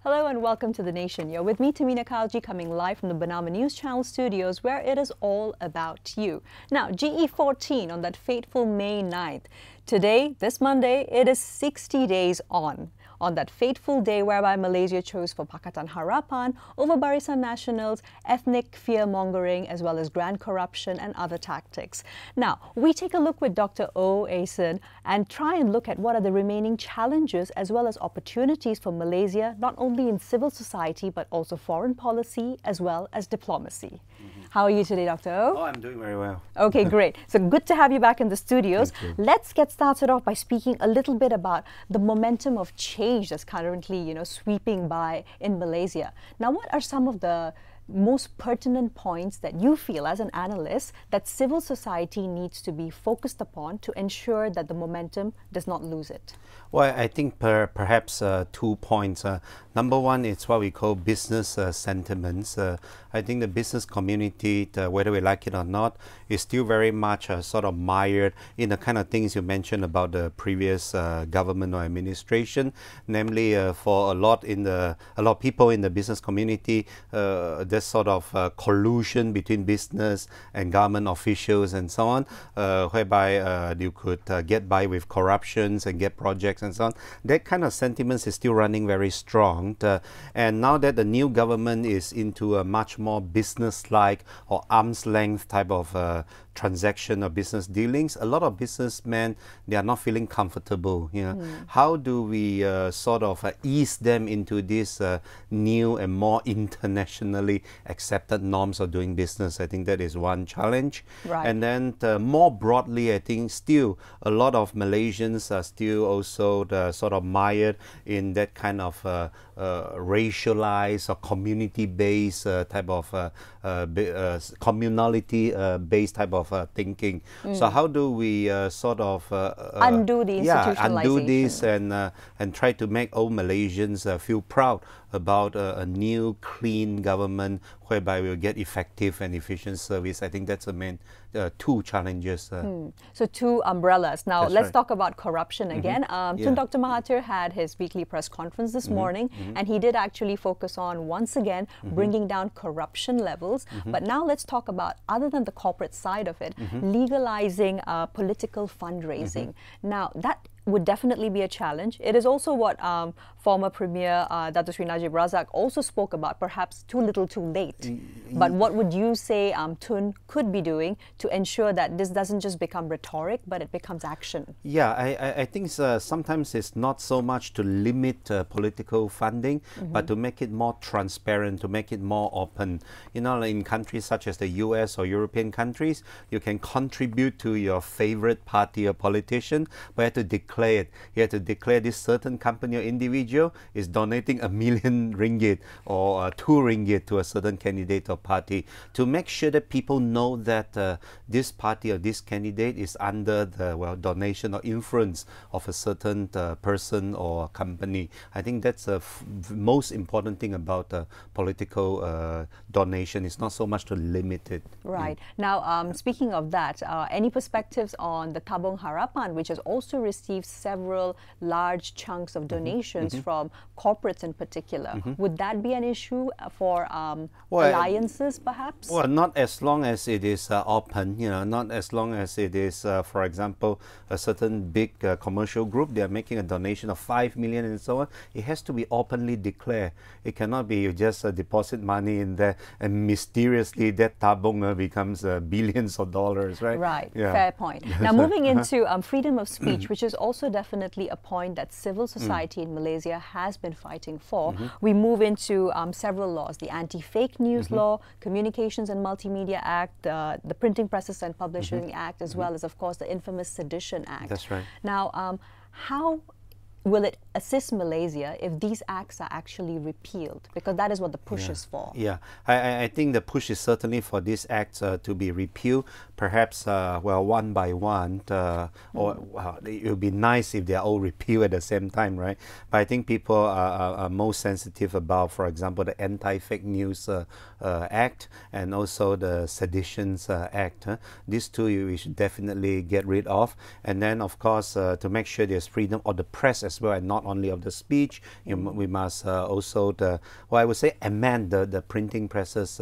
Hello and welcome to The Nation. You're with me, Tamina Kalji, coming live from the Bernama News Channel studios where it is all about you. Now, GE14 on that fateful May 9th. Today, this Monday, it is 60 days on that fateful day whereby Malaysia chose for Pakatan Harapan over Barisan Nasional's ethnic fear-mongering as well as grand corruption and other tactics. Now, we take a look with Dr. O. Asen and try and look at what are the remaining challenges as well as opportunities for Malaysia, not only in civil society but also foreign policy as well as diplomacy. How are you today, Dr. O? Oh, I'm doing very well. Okay, great. So good to have you back in the studios. Let's get started off by speaking a little bit about the momentum of change that's currently, sweeping by in Malaysia. Now, what are some of the most pertinent points that you feel as an analyst that civil society needs to be focused upon to ensure that the momentum does not lose it? Well, I think perhaps 2 points. Number one, it's what we call business sentiments. I think the business community, whether we like it or not, is still very much sort of mired in the kind of things you mentioned about the previous government or administration. Namely, for a lot of people in the business community, there's sort of collusion between business and government officials and so on, whereby you could get by with corruptions and get projects and so on. That kind of sentiments is still running very strong. And now that the new government is into a much more business-like or arm's length type of transaction or business dealings, a lot of businessmen, they are not feeling comfortable. How do we sort of ease them into this new and more internationally accepted norms of doing business? I think that is one challenge. Right. And then more broadly, I think still a lot of Malaysians are still also sort of mired in that kind of racialized or community-based type of communality-based type of thinking. So how do we sort of undo the institutionalization? Undo this and try to make all Malaysians feel proud about a new, clean government whereby we'll get effective and efficient service. I think that's the main two challenges. So two umbrellas. Now That's let's right. talk about corruption again. Tun Dr. Mahathir had his weekly press conference this morning, and he did actually focus on, once again, bringing down corruption levels. But now let's talk about, other than the corporate side of it, legalizing political fundraising. Now that would definitely be a challenge. It is also what former Premier Dato Sri Najib Razak also spoke about, perhaps too little too late. But what would you say Tun could be doing to ensure that this doesn't just become rhetoric, but it becomes action? Yeah, I think sometimes it's not so much to limit political funding, but to make it more transparent, to make it more open. In countries such as the US or European countries, you can contribute to your favorite party or politician, but you have to declare it. You have to declare this certain company or individual is donating R1 million or 2 ringgit to a certain candidate or party, to make sure that people know that this party or this candidate is under the donation or influence of a certain person or company. I think that's the most important thing about political donation. It's not so much to limit it. Right. Now, speaking of that, any perspectives on the Tabung Harapan, which has also received several large chunks of donations from corporates in particular? Would that be an issue for alliances, perhaps? Well, not as long as it is open, not as long as it is, for example, a certain big commercial group, they are making a donation of 5 million and so on. It has to be openly declared. It cannot be you just deposit money in there and mysteriously that tabung becomes billions of dollars, right? Right, Yeah. fair point. Now, moving into freedom of speech, which is also definitely a point that civil society in Malaysia has been fighting for. We move into several laws: the Anti-Fake News Law, Communications and Multimedia Act, the Printing Presses and Publishing Act, as well as, of course, the infamous Sedition Act. That's right. Now, how will it assist Malaysia if these acts are actually repealed? Because that is what the push is for. Yeah, I think the push is certainly for these acts to be repealed, perhaps, one by one, or it would be nice if they're all repealed at the same time, right? But I think people are most sensitive about, for example, the Anti-Fake News Act and also the Seditions Act. These two we should definitely get rid of. And then, of course, to make sure there's freedom of the press as as well, and not only of the speech. We must also I would say amend the printing presses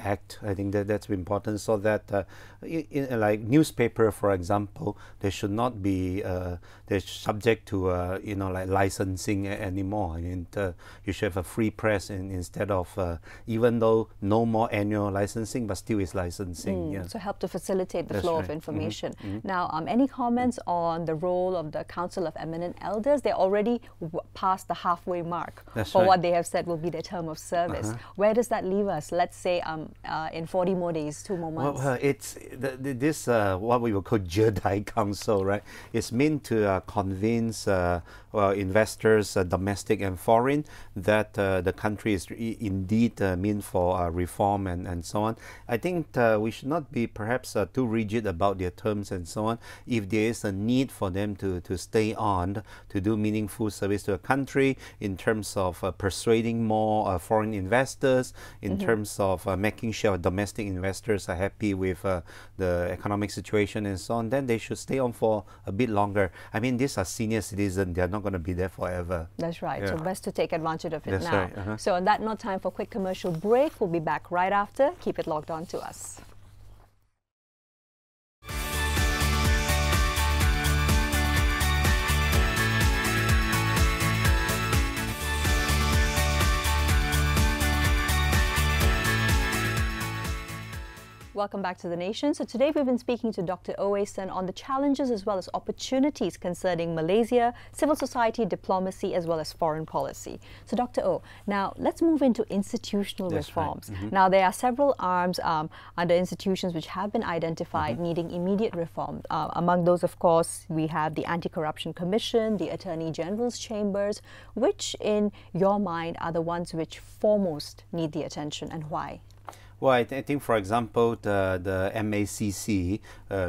Act. I think that's important, so that like newspaper, for example, they should not be they're subject to like licensing anymore. I mean, you should have a free press instead of even though no more annual licensing, but still is licensing. Yeah. So help to facilitate the flow of information. Mm-hmm. Now, any comments on the role of the Council of Eminent Elders? They're already past the halfway mark for what they have said will be their term of service. Where does that leave us? Let's say in 40 more days, 2 more months. Well, it's this what we will call Jedi Council, right? It's meant to convince investors, domestic and foreign, that the country is indeed meant for reform and so on. I think we should not be perhaps too rigid about their terms and so on. If there is a need for them to stay on, to do meaningful service to a country in terms of persuading more foreign investors, in terms of making sure domestic investors are happy with the economic situation and so on, then they should stay on for a bit longer. I mean, these are senior citizens. They're not going to be there forever. That's right. Yeah. So best to take advantage of it That's now. Right. So on that note, time for a quick commercial break. We'll be back right after. Keep it logged on to us. Welcome back to The Nation. So today we've been speaking to Dr. Oason on the challenges as well as opportunities concerning Malaysia, civil society, diplomacy, as well as foreign policy. So Dr. O, now let's move into institutional reforms. Right. Now there are several arms under institutions which have been identified needing immediate reform. Among those, of course, we have the Anti-Corruption Commission, the Attorney General's Chambers. Which, in your mind, are the ones which foremost need the attention, and why? Well, I think, for example, the MACC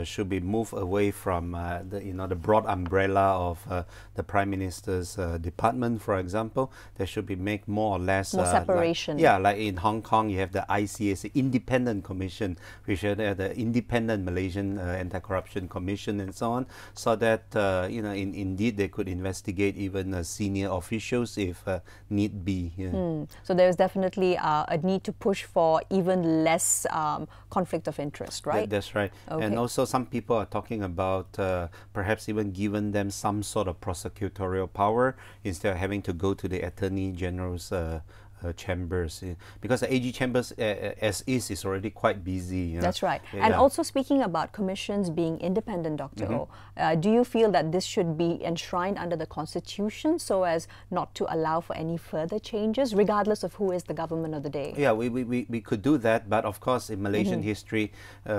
should be moved away from the broad umbrella of the Prime Minister's department. For example, there should be make more or less more separation. Like in Hong Kong, you have the ICAC, Independent Commission, which is the Independent Malaysian Anti-Corruption Commission, and so on, so that indeed they could investigate even senior officials if need be. Yeah. So there is definitely a need to push for even less conflict of interest, right? That's right. Okay. And also some people are talking about perhaps even giving them some sort of prosecutorial power instead of having to go to the Attorney General's chambers, because the AG chambers as is already quite busy. That's right. Yeah. And also speaking about commissions being independent, Dr. O, do you feel that this should be enshrined under the Constitution so as not to allow for any further changes, regardless of who is the government of the day? Yeah, we could do that, but of course in Malaysian history,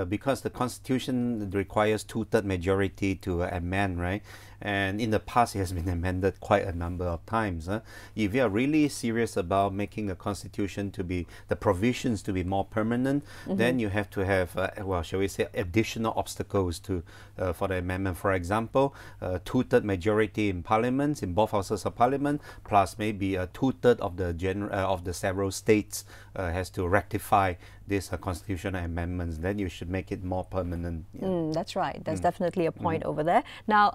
because the Constitution requires 2/3 majority to amend, right? And in the past, it has been amended quite a number of times. If you are really serious about making the Constitution to be, the provisions to be more permanent, then you have to have, shall we say, additional obstacles to for the amendment. For example, 2/3 majority in Parliament, in both houses of Parliament, plus maybe 2/3 of the several states has to ratify this constitutional amendments. Then you should make it more permanent. Yeah. That's right. That's definitely a point over there. Now,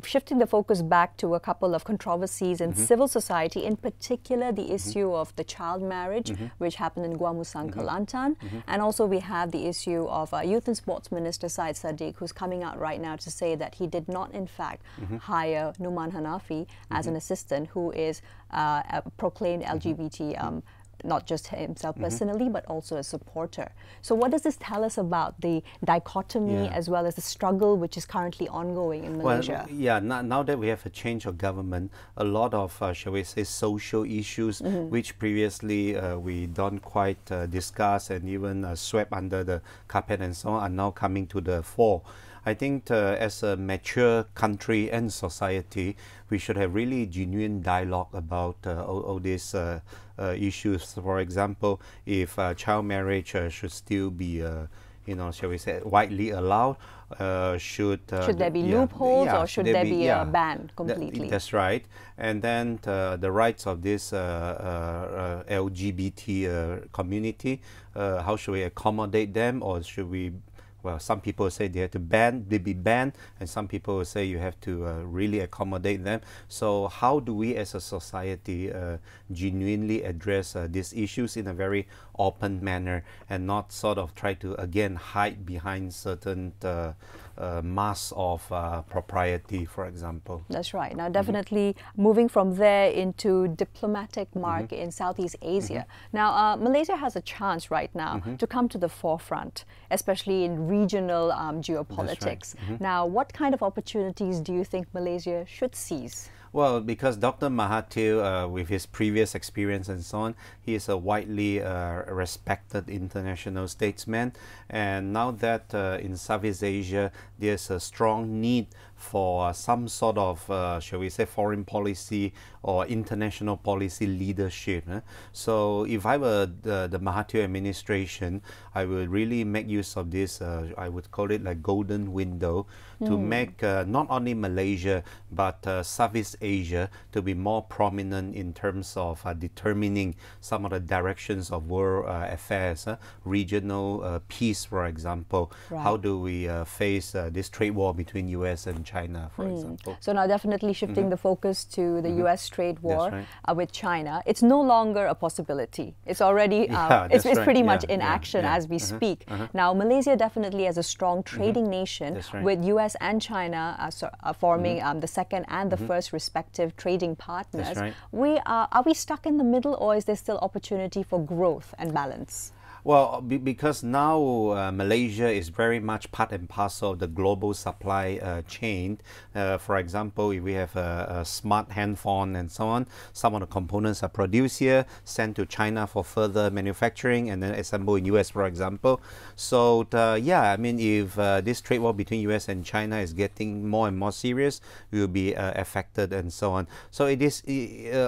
shifting the focus back to a couple of controversies in civil society, in particular the issue of the child marriage, which happened in Gua Musang, Kelantan, and also we have the issue of Youth and Sports Minister Syed Saddiq, who's coming out right now to say that he did not in fact hire Numan Hanafi as an assistant, who is a proclaimed LGBT not just himself personally, but also a supporter. So what does this tell us about the dichotomy as well as the struggle which is currently ongoing in Malaysia? Well, yeah, now that we have a change of government, a lot of, shall we say, social issues, which previously we don't quite discuss and even swept under the carpet and so on, are now coming to the fore. I think as a mature country and society, we should have really genuine dialogue about all these issues. For example, if child marriage should still be, shall we say, widely allowed, should there be loopholes, or should there be a ban completely? That's right. And then the rights of this LGBT community, how should we accommodate them, or should we well, some people say they have to be banned, and some people say you have to really accommodate them. So how do we as a society genuinely address these issues in a very open manner and not sort of try to again hide behind certain mask of propriety, for example? That's right. Now, definitely moving from there into diplomatic mark in Southeast Asia. Now, Malaysia has a chance right now to come to the forefront, especially in regional geopolitics. Now, what kind of opportunities do you think Malaysia should seize? Well, because Dr. Mahathir, with his previous experience and so on, he is a widely respected international statesman. And now that in Southeast Asia, there's a strong need for some sort of, shall we say, foreign policy or international policy leadership. So if I were the Mahathir administration, I would really make use of this, I would call it like golden window, to make not only Malaysia, but Southeast Asia to be more prominent in terms of determining some of the directions of world affairs, regional peace, for example. Right. How do we face this trade war between US and China, for example? So now definitely shifting the focus to the US trade war right. with China. It's no longer a possibility. It's already, it's right. pretty much in action as we speak. Now, Malaysia definitely as a strong trading nation right. with US and China forming the second and the first respective trading partners. That's right. Are we stuck in the middle, or is there still opportunity for growth and balance? Well, because now Malaysia is very much part and parcel of the global supply chain. For example, if we have a smart handphone and so on, some of the components are produced here, sent to China for further manufacturing, and then assembled in US, for example. So, yeah, I mean, if this trade war between US and China is getting more and more serious, we will be affected and so on. So it is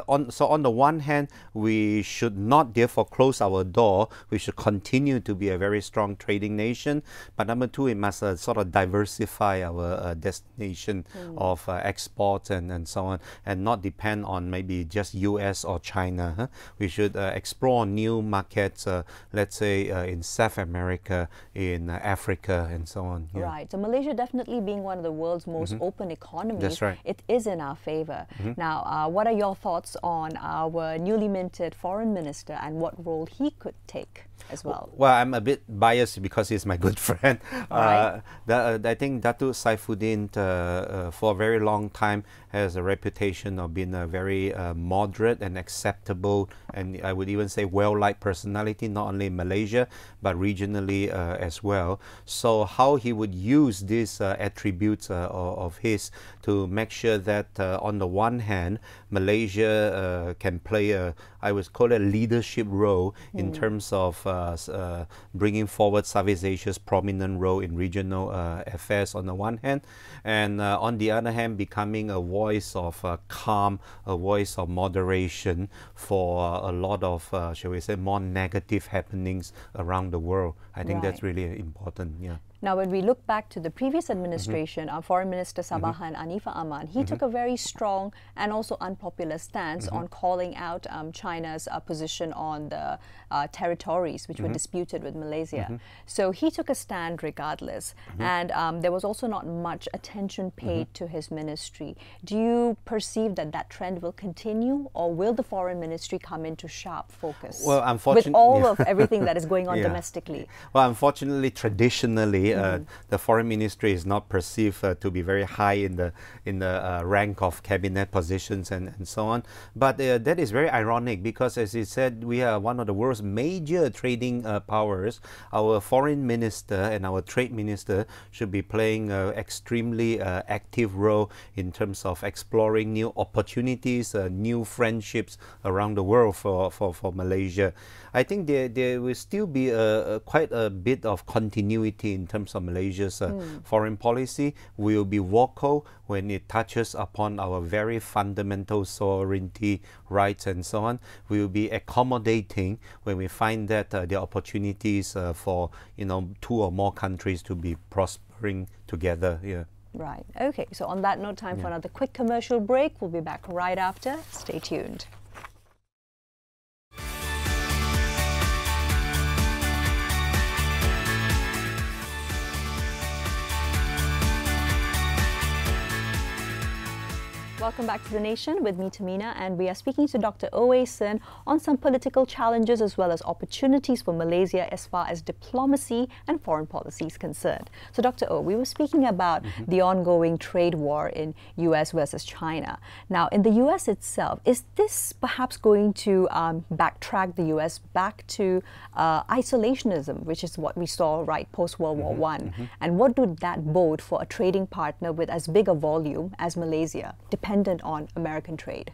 on the one hand, we should not therefore close our door. We should continue to be a very strong trading nation. But number two, it must sort of diversify our destination of exports and so on, and not depend on maybe just US or China. We should explore new markets, let's say in South America, in Africa, and so on. Yeah. Right. So Malaysia definitely being one of the world's most open economies, That's right. it is in our favor. Now, what are your thoughts on our newly minted foreign minister and what role he could take as well? Well, I'm a bit biased because he's my good friend. Right. I think Datuk Saifuddin for a very long time has a reputation of being a very moderate and acceptable, and I would even say well-liked personality, not only in Malaysia but regionally as well. So how he would use these attributes of his to make sure that on the one hand, Malaysia can play a, I would call it a leadership role in terms of bringing forward Southeast Asia's prominent role in regional affairs on the one hand, and on the other hand, becoming a voice of calm, a voice of moderation for a lot of, shall we say, more negative happenings around the world. I think that's really important. Yeah. Now, when we look back to the previous administration, our Foreign Minister Sabahan Anifah Aman, he took a very strong and also unpopular stance on calling out China's position on the territories which were disputed with Malaysia. So he took a stand regardless, and there was also not much attention paid to his ministry. Do you perceive that that trend will continue, or will the Foreign Ministry come into sharp focus? Well, unfortunately, with all of everything that is going on domestically? Well, unfortunately, traditionally, the Foreign Ministry is not perceived to be very high in the rank of cabinet positions and so on. But that is very ironic because, as you said, we are one of the world's major trading powers. Our Foreign Minister and our Trade Minister should be playing an extremely active role in terms of exploring new opportunities, new friendships around the world for Malaysia. I think there will still be quite a bit of continuity in terms of Malaysia's foreign policy. We will be vocal when it touches upon our very fundamental sovereignty rights and so on. We will be accommodating when we find that there are opportunities for two or more countries to be prospering together. Yeah. Right. Okay. So on that note, time for another quick commercial break. We'll be back right after. Stay tuned. Welcome back to The Nation with me, Tamina, and we are speaking to Dr. Oey Sin on some political challenges as well as opportunities for Malaysia as far as diplomacy and foreign policy is concerned. So, Dr. O, we were speaking about the ongoing trade war in US versus China. Now, in the US itself, is this perhaps going to backtrack the US back to isolationism, which is what we saw right post-World War I? And what would that bode for a trading partner with as big a volume as Malaysia, dependent on American trade?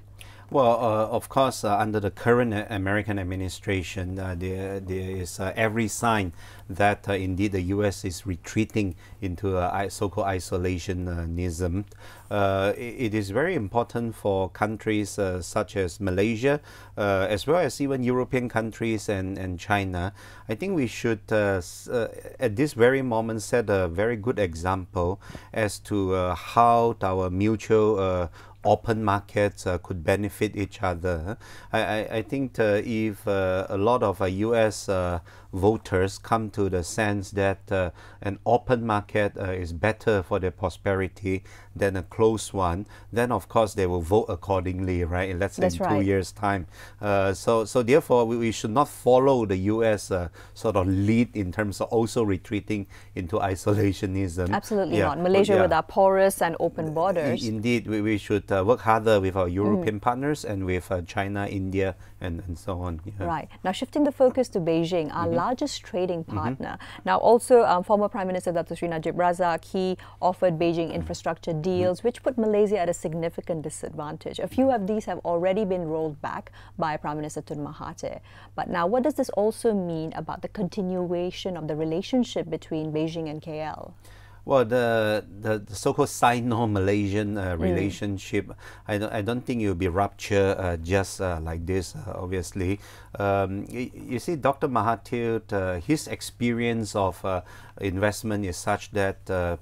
Well, of course, under the current American administration, there is every sign that indeed the U.S. is retreating into so-called isolationism. It is very important for countries such as Malaysia, as well as even European countries and China. I think we should, at this very moment, set a very good example as to how our mutual open markets could benefit each other. I think if a lot of US voters come to the sense that an open market is better for their prosperity than a closed one, then of course they will vote accordingly, right? Let's say in 2 years' time. So therefore, we should not follow the US sort of lead in terms of also retreating into isolationism. Absolutely not. Malaysia with our porous and open borders. Indeed, we should work harder with our European partners and with China, India, and so on. Right. Now, shifting the focus to Beijing, our largest trading partner. Now, also, former Prime Minister Dr. Sri Najib Razak, he offered Beijing infrastructure deals, which put Malaysia at a significant disadvantage. A few of these have already been rolled back by Prime Minister Tun Mahathir. But now, what does this also mean about the continuation of the relationship between Beijing and KL? Well, the so-called Sino-Malaysian relationship, I don't think it will be ruptured just like this, obviously. You see, Dr. Mahathir, his experience of investment is such that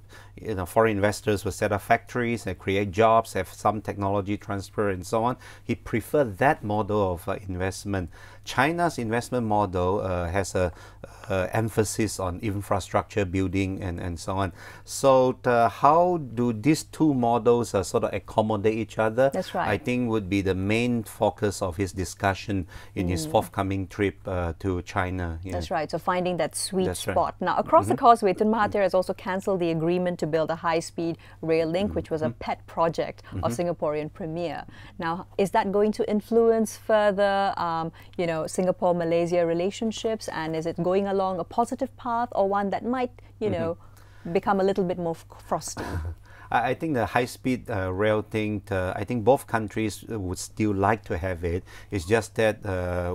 foreign investors will set up factories and create jobs, have some technology transfer and so on. He preferred that model of investment. China's investment model has a emphasis on infrastructure building and so on. So how do these two models sort of accommodate each other? That's right. I think would be the main focus of his discussion in his forthcoming trip to China. That's right. So finding that sweet spot. Now, across the causeway, Tun Mahathir has also cancelled the agreement to build a high-speed rail link, which was a pet project of Singaporean Premier. Now, is that going to influence further, Singapore-Malaysia relationships, and is it going along a positive path or one that might, become a little bit more frosty? I think the high-speed rail thing, I think both countries would still like to have it. It's just that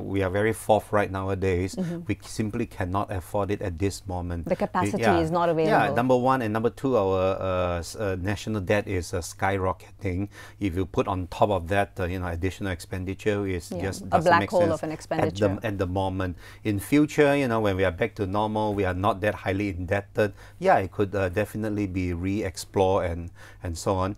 we are very forthright nowadays. We simply cannot afford it at this moment. The capacity is not available. Yeah, number one. And number two, our national debt is skyrocketing. If you put on top of that, additional expenditure is just a black hole of an expenditure. At the moment. In future, when we are back to normal, we are not that highly indebted. Yeah, it could definitely be re-explored and so on.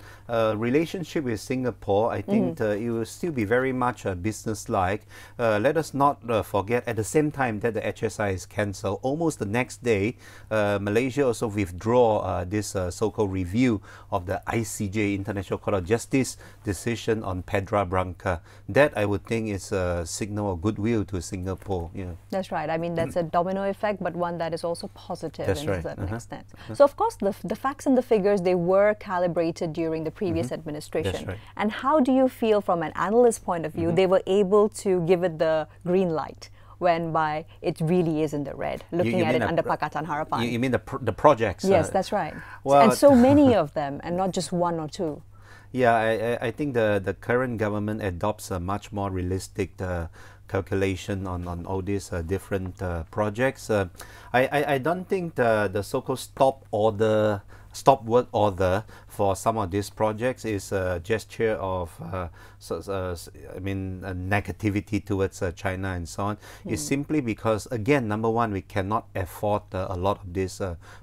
Relationship with Singapore, I think it will still be very much business-like. Let us not forget, at the same time that the HSI is cancelled, almost the next day, Malaysia also withdraw this so-called review of the ICJ, International Court of Justice, decision on Pedra Branca. That, I would think, is a signal of goodwill to Singapore. That's right. I mean, that's a domino effect, but one that is also positive to a certain extent. So, of course, the facts and the figures, they were calibrated during the previous administration. That's right. And how do you feel from an analyst point of view they were able to give it the green light when by it really is in the red, looking at it under Pakatan Harapan? You mean the projects? Yes, that's right. Well, and so many of them, and not just one or two. Yeah, I think the current government adopts a much more realistic calculation on all these different projects. I don't think the so-called stop work order for some of these projects is a gesture of negativity towards China and so on. It's simply because, again, number one, we cannot afford a lot of these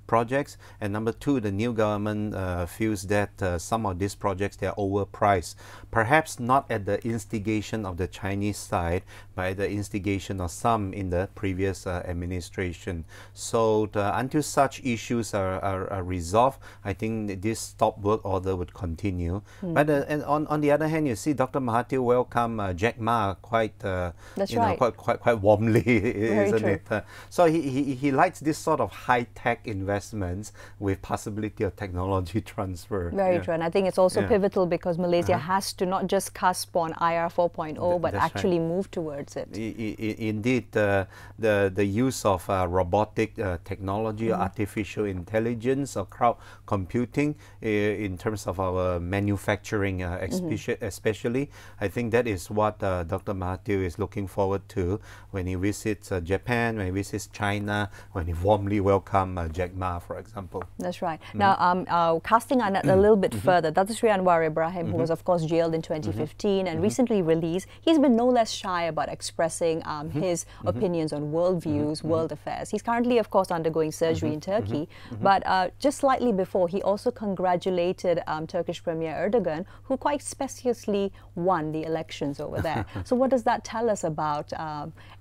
projects, and number two, the new government feels that some of these projects, they are overpriced, perhaps not at the instigation of the Chinese side, but at the instigation of some in the previous administration. So until such issues are resolved, I think this stop work order would continue. But and on the other hand, you see Dr. Mahathir welcome Jack Ma quite quite warmly, isn't it? So he likes this sort of high-tech investments with possibility of technology transfer. Very true, and I think it's also pivotal because Malaysia has to not just cusp on IR 4.0, but actually move towards it. Indeed, the use of robotic technology, artificial intelligence, or cloud computing in terms of our manufacturing, especially, I think that is what Dr. Mahathir is looking forward to when he visits Japan, when he visits China, when he warmly welcomes Jack Ma, for example. That's right. Now, casting our net a little bit further, Datuk Sri Anwar Ibrahim, who was of course jailed in 2015 and recently released, he's been no less shy about expressing his opinions on world views, world affairs. He's currently, of course, undergoing surgery in Turkey, but just slightly before, he also congratulated Turkish Premier Erdogan, who quite speciously won the elections over there. So what does that tell us about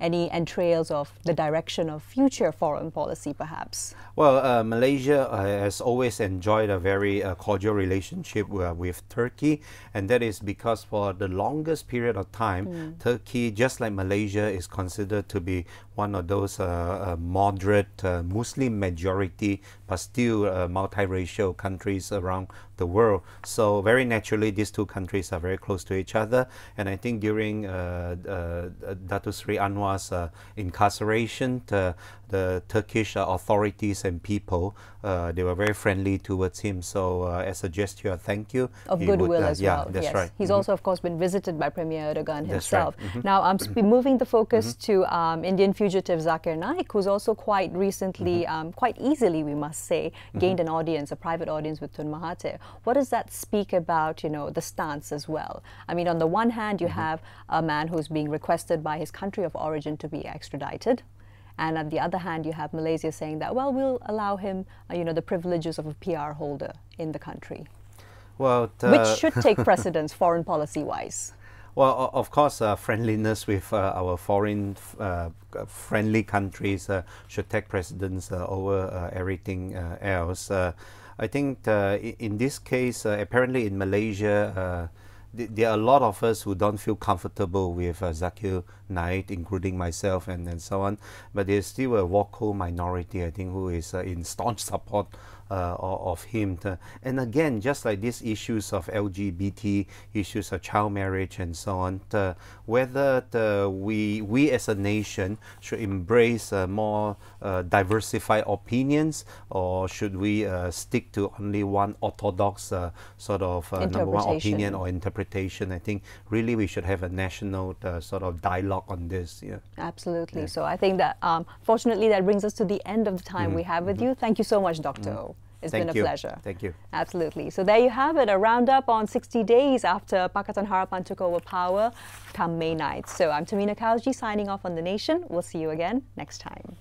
any entrails of the direction of future foreign policy, perhaps? Well, Malaysia has always enjoyed a very cordial relationship with Turkey, and that is because for the longest period of time, Turkey, just like Malaysia, is considered to be one of those moderate Muslim majority but still multiracial countries around the world. So very naturally, these two countries are very close to each other, and I think during Datuk Sri Anwar's incarceration, the Turkish authorities and people, they were very friendly towards him. So as a gesture of thank you. Of goodwill as well. Yeah, that's right. He's also, of course, been visited by Premier Erdogan himself. Right. Now, I'm moving the focus to Indian fugitive Zakir Naik, who's also quite recently, quite easily, we must say, gained an audience, a private audience with Tun Mahathir. What does that speak about, the stance as well? I mean, on the one hand, you have a man who's being requested by his country of origin to be extradited. And on the other hand, you have Malaysia saying that, well, we'll allow him, the privileges of a PR holder in the country. Well, which should take precedence foreign policy-wise. Well, of course, friendliness with our foreign friendly countries should take precedence over everything else. I think in this case, apparently in Malaysia, there are a lot of us who don't feel comfortable with Zakir Naik, including myself and so on. But there's still a vocal minority, I think, who is in staunch support of him. And again, just like these issues of LGBT, issues of child marriage and so on, whether we as a nation should embrace more diversified opinions, or should we stick to only one orthodox sort of number one opinion or interpretation? I think really we should have a national sort of dialogue on this. Yeah. Absolutely. Yeah. So I think that fortunately that brings us to the end of the time we have with you. Thank you so much, Dr. O. It's been a pleasure. Thank you. Absolutely. So there you have it, a roundup on 60 days after Pakatan Harapan took over power come May 9th. So I'm Tamina Kauji signing off on The Nation. We'll see you again next time.